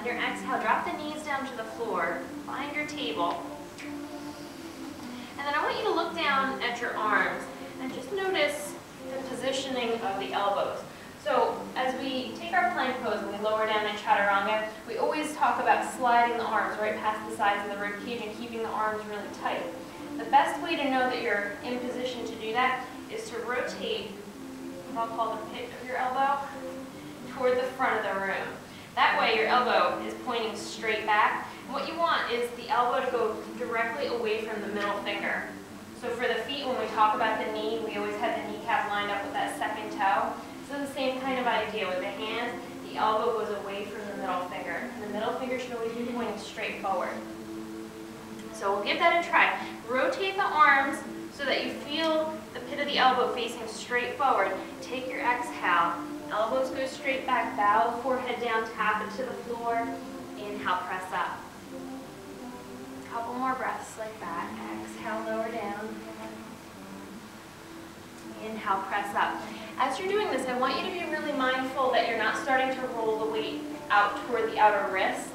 On your exhale, drop the knees down to the floor. Find your table. And then I want you to look down at your arms and just notice the positioning of the elbows. So as we take our plank pose and we lower down in Chaturanga, we always talk about sliding the arms right past the sides of the rib cage and keeping the arms really tight. The best way to know that you're in position to do that is to rotate what I'll call the pit of your elbow toward the front of the room. That way your elbow is pointing straight back. And what you want is the elbow to go directly away from the middle finger. So for the feet, when we talk about the knee, we always have the kneecap lined up with that second toe. So the same kind of idea with the hands, the elbow goes away from the middle finger. And the middle finger should always be pointing straight forward. So we'll give that a try. Rotate the arms so that you feel the pit of the elbow facing straight forward. Take your exhale. Elbows go straight back, bow the forehead down, tap it to the floor. Inhale, press up. A couple more breaths like that. Exhale, lower down. Inhale, press up. As you're doing this, I want you to be really mindful that you're not starting to roll the weight out toward the outer wrist.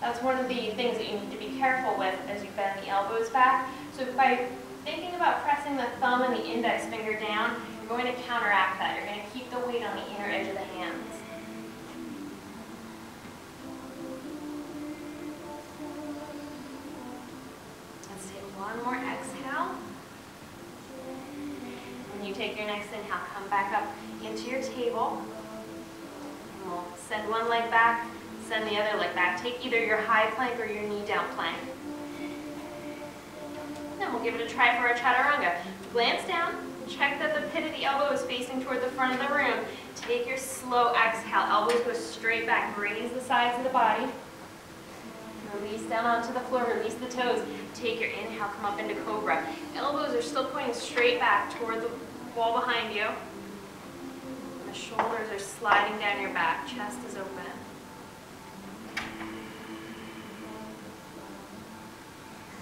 That's one of the things that you need to be careful with as you bend the elbows back. So by thinking about pressing the thumb and the index finger down, you're going to counteract that. You're going to keep the weight on the inner edge of the hands. Let's take one more exhale. When you take your next inhale, come back up into your table. And we'll send one leg back, send the other leg back. Take either your high plank or your knee down plank. Then we'll give it a try for our Chaturanga. Glance down, check that the pit of the elbow is facing toward the front of the room. Take your slow exhale. Elbows go straight back. Raise the sides of the body. Release down onto the floor. Release the toes. Take your inhale. Come up into Cobra. Elbows are still pointing straight back toward the wall behind you. And the shoulders are sliding down your back. Chest is open.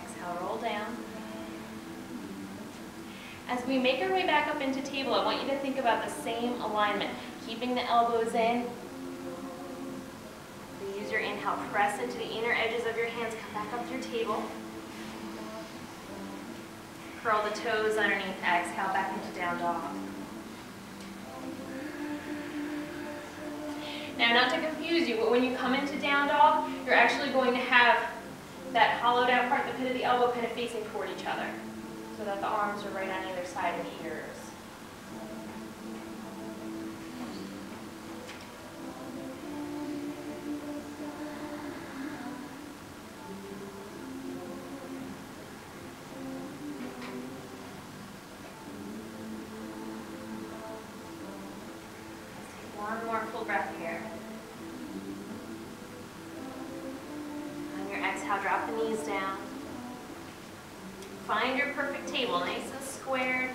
Exhale, roll down. As we make our way back up into table, I want you to think about the same alignment. Keeping the elbows in. Use your inhale. Press into the inner edges of your hands. Come back up to your table. Curl the toes underneath. Exhale back into down dog. Now, not to confuse you, but when you come into down dog, you're actually going to have that hollowed out part, the pit of the elbow, kind of facing toward each other, so that the arms are right on either side of the ears. One more full breath here. On your exhale, drop the knees down. Find your perfect table, nice and squared.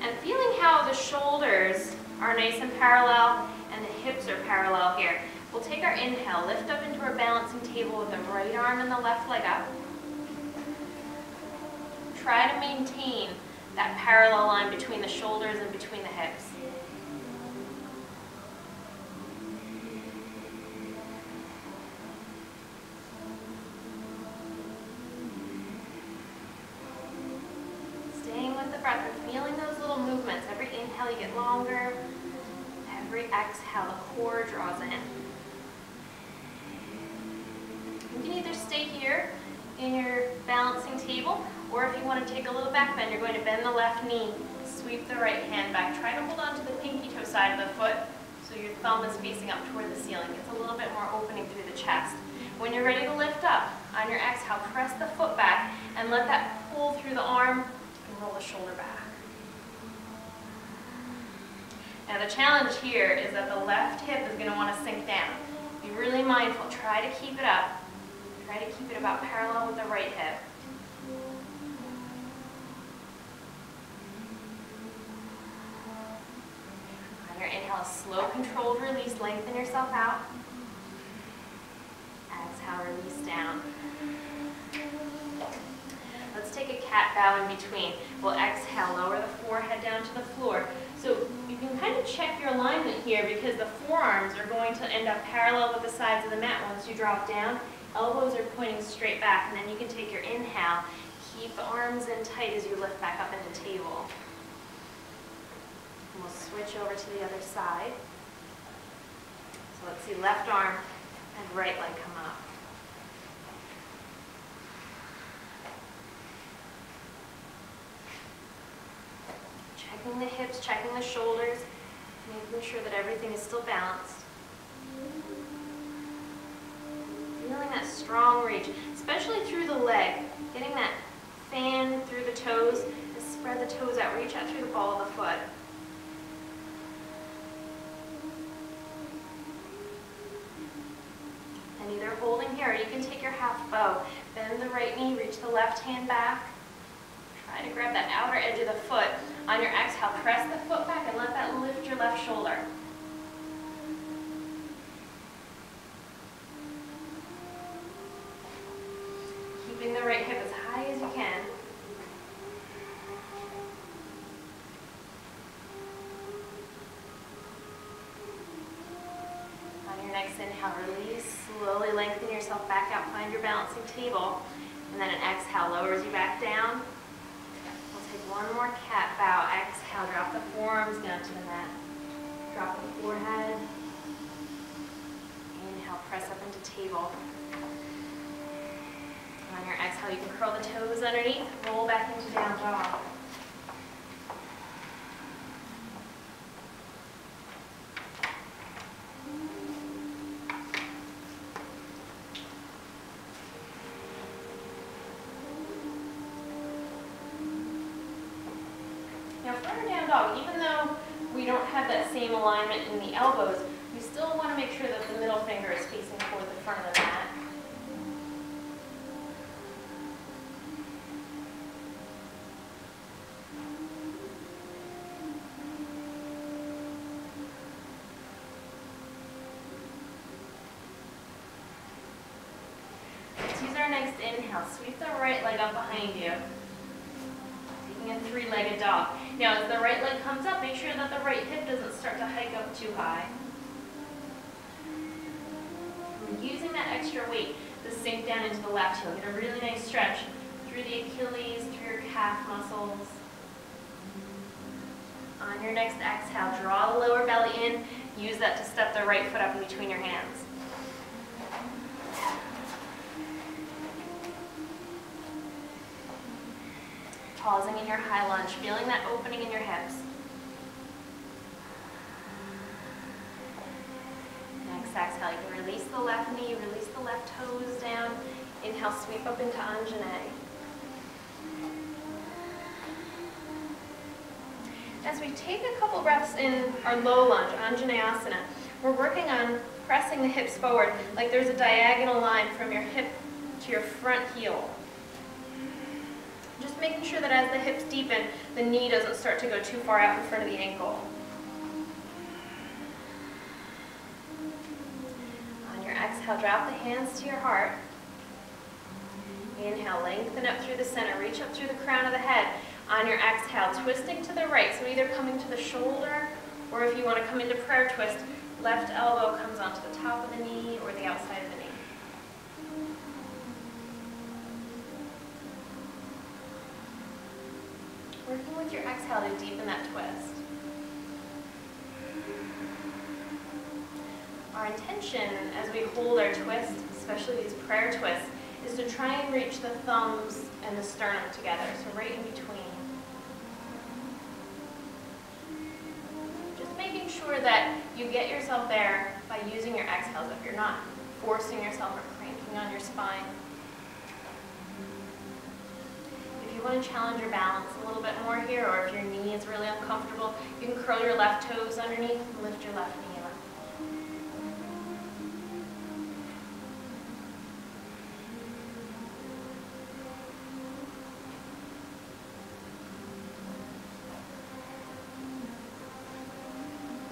And feeling how the shoulders are nice and parallel and the hips are parallel here. We'll take our inhale, lift up into our balancing table with the right arm and the left leg up. Try to maintain that parallel line between the shoulders and between the hips. Breath and feeling those little movements. Every inhale you get longer. Every exhale the core draws in. You can either stay here in your balancing table, or if you want to take a little back bend, you're going to bend the left knee, sweep the right hand back. Try to hold on to the pinky toe side of the foot so your thumb is facing up toward the ceiling. It's a little bit more opening through the chest. When you're ready to lift up, on your exhale, press the foot back and let that pull through the arm. Roll the shoulder back. Now the challenge here is that the left hip is going to want to sink down. Be really mindful. Try to keep it up. Try to keep it about parallel with the right hip. On your inhale, slow, controlled release. Lengthen yourself out. Exhale, release down. Let's take a cat bow in between. We'll exhale, lower the forehead down to the floor. So you can kind of check your alignment here because the forearms are going to end up parallel with the sides of the mat once you drop down. Elbows are pointing straight back, and then you can take your inhale. Keep the arms in tight as you lift back up into table. And we'll switch over to the other side. So let's see, left arm and right leg come up. Checking the hips, checking the shoulders, making sure that everything is still balanced. Feeling that strong reach, especially through the leg. Getting that fan through the toes, and spread the toes out, reach out through the ball of the foot. And either holding here, or you can take your half bow. Bend the right knee, reach the left hand back. Try to grab that outer edge of the foot. On your exhale, press the foot back and let that lift your left shoulder. Keeping the right hip as high as you can. On your next inhale, release. Slowly lengthen yourself back out. Find your balancing table. And then an exhale lowers you back down. Take one more cat bow. Exhale, drop the forearms down to the mat. Drop the forehead. Inhale, press up into table. On your exhale, you can curl the toes underneath, roll back into down dog. Now for down dog, even though we don't have that same alignment in the elbows, we still want to make sure that the middle finger is facing toward the front of the mat. Let's use our next inhale. Sweep the right leg up behind you. A three-legged dog. Now as the right leg comes up, make sure that the right hip doesn't start to hike up too high. And using that extra weight to sink down into the left heel. Get a really nice stretch through the Achilles, through your calf muscles. On your next exhale, draw the lower belly in. Use that to step the right foot up in between your hands. Pausing in your high lunge, feeling that opening in your hips. Next exhale, you can release the left knee, release the left toes down. Inhale, sweep up into Anjane. As we take a couple breaths in our low lunge, Anjaneyasana, we're working on pressing the hips forward like there's a diagonal line from your hip to your front heel. Just making sure that as the hips deepen, the knee doesn't start to go too far out in front of the ankle. On your exhale, drop the hands to your heart. Inhale, lengthen up through the center, reach up through the crown of the head. On your exhale, twisting to the right, so either coming to the shoulder, or if you want to come into prayer twist, left elbow comes onto the top of the knee or the outside of the knee. Working with your exhale to deepen that twist. Our intention as we hold our twist, especially these prayer twists, is to try and reach the thumbs and the sternum together, so right in between. Just making sure that you get yourself there by using your exhales if you're not forcing yourself or cranking on your spine. If you want to challenge your balance a little bit more here, or if your knee is really uncomfortable, you can curl your left toes underneath and lift your left knee up.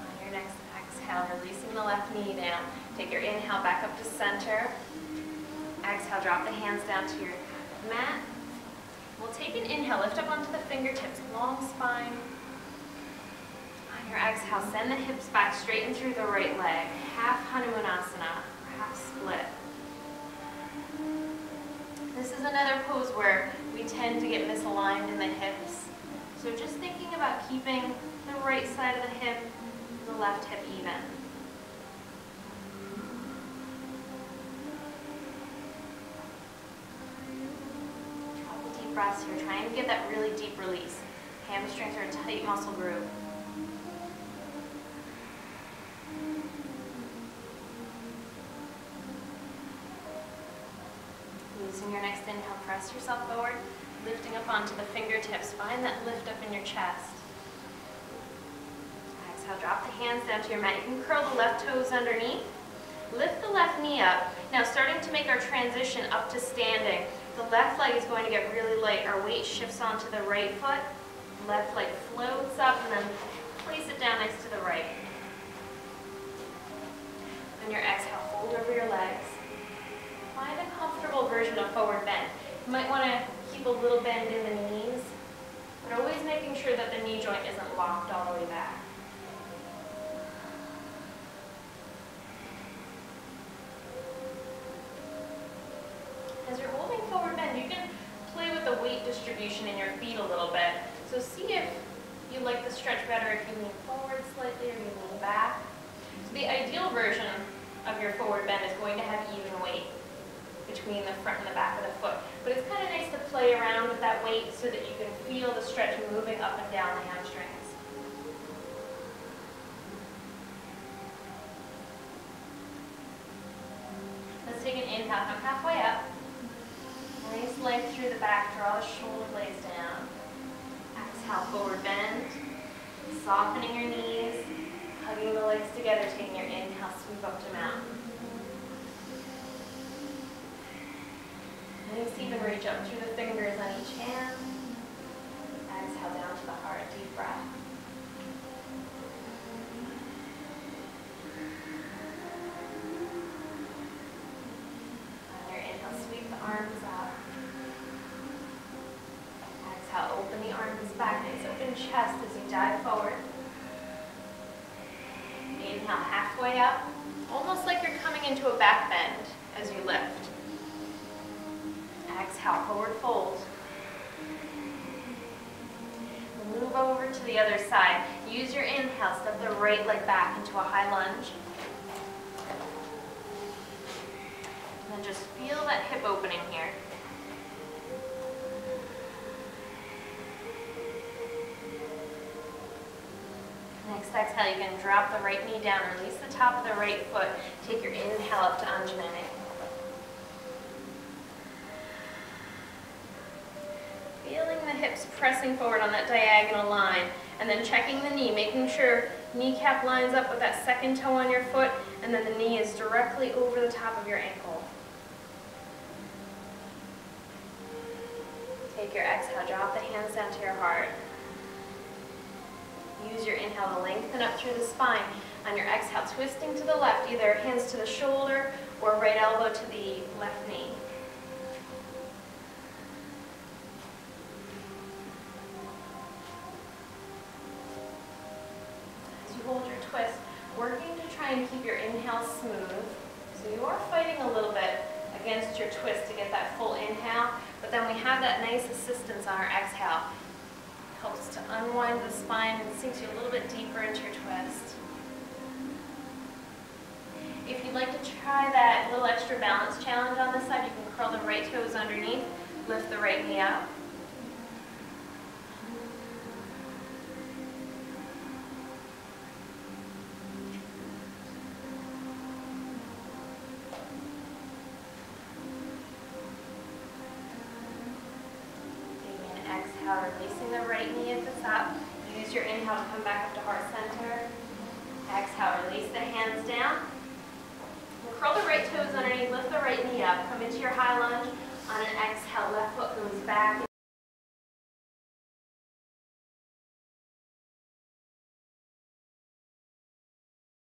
On your next exhale, releasing the left knee down. Take your inhale back up to center. Exhale, drop the hands down to your mat. We'll take an inhale, lift up onto the fingertips, long spine. Your exhale, send the hips back straight and through the right leg. Half Hanumanasana, or half split. This is another pose where we tend to get misaligned in the hips. So just thinking about keeping the right side of the hip and the left hip even. Couple deep breaths here, trying to get that really deep release. Hamstrings are a tight muscle group. Using your next inhale, press yourself forward, lifting up onto the fingertips. Find that lift up in your chest. Exhale, drop the hands down to your mat. You can curl the left toes underneath. Lift the left knee up. Now starting to make our transition up to standing. The left leg is going to get really light. Our weight shifts onto the right foot. Left leg floats up and then place it down next to the right. On your exhale, fold over your legs. Find a comfortable version of forward bend. You might want to keep a little bend in the knees, but always making sure that the knee joint isn't locked all the way back. As you're holding forward bend, you can play with the weight distribution in your feet a little bit. So see if you like the stretch better if you lean forward slightly or you lean back. So the ideal version of your forward bend is going to have even weight between the front and the back of the foot. But it's kind of nice to play around with that weight so that you can feel the stretch moving up and down the hamstrings. Let's take an inhale, come halfway up. Nice length through the back, draw the shoulder blades down. Exhale, forward bend. Softening your knees, hugging the legs together, taking your inhale, sweep up to mountain. Nice even reach up through the fingers on each hand. Exhale down to the heart, deep breath. On your inhale, sweep the arms up. Exhale, open the arms back, nice open chest as you dive forward. Inhale, halfway up, almost like you're coming into a back bend as you lift. Exhale, forward fold. Move over to the other side. Use your inhale, step the right leg back into a high lunge. And then just feel that hip opening here. Next exhale, you can drop the right knee down, release the top of the right foot. Take your inhale up to Anjaneyana. Feeling the hips pressing forward on that diagonal line, and then checking the knee, making sure kneecap lines up with that second toe on your foot, and then the knee is directly over the top of your ankle. Take your exhale, drop the hands down to your heart. Use your inhale to lengthen up through the spine. On your exhale, twisting to the left, either hands to the shoulder or right elbow to the left knee. As you hold your twist, working to try and keep your inhale smooth. So you are fighting a little bit against your twist to get that full inhale, but then we have that nice assistance on our exhale. Helps to unwind the spine and sinks you a little bit deeper into your twist. If you'd like to try that little extra balance challenge on this side, you can curl the right toes underneath, lift the right knee up. Exhale, releasing the right knee at the top. Use your inhale to come back up to heart center. Exhale, release the hands down. And curl the right toes underneath, lift the right knee up. Come into your high lunge. On an exhale, left foot goes back.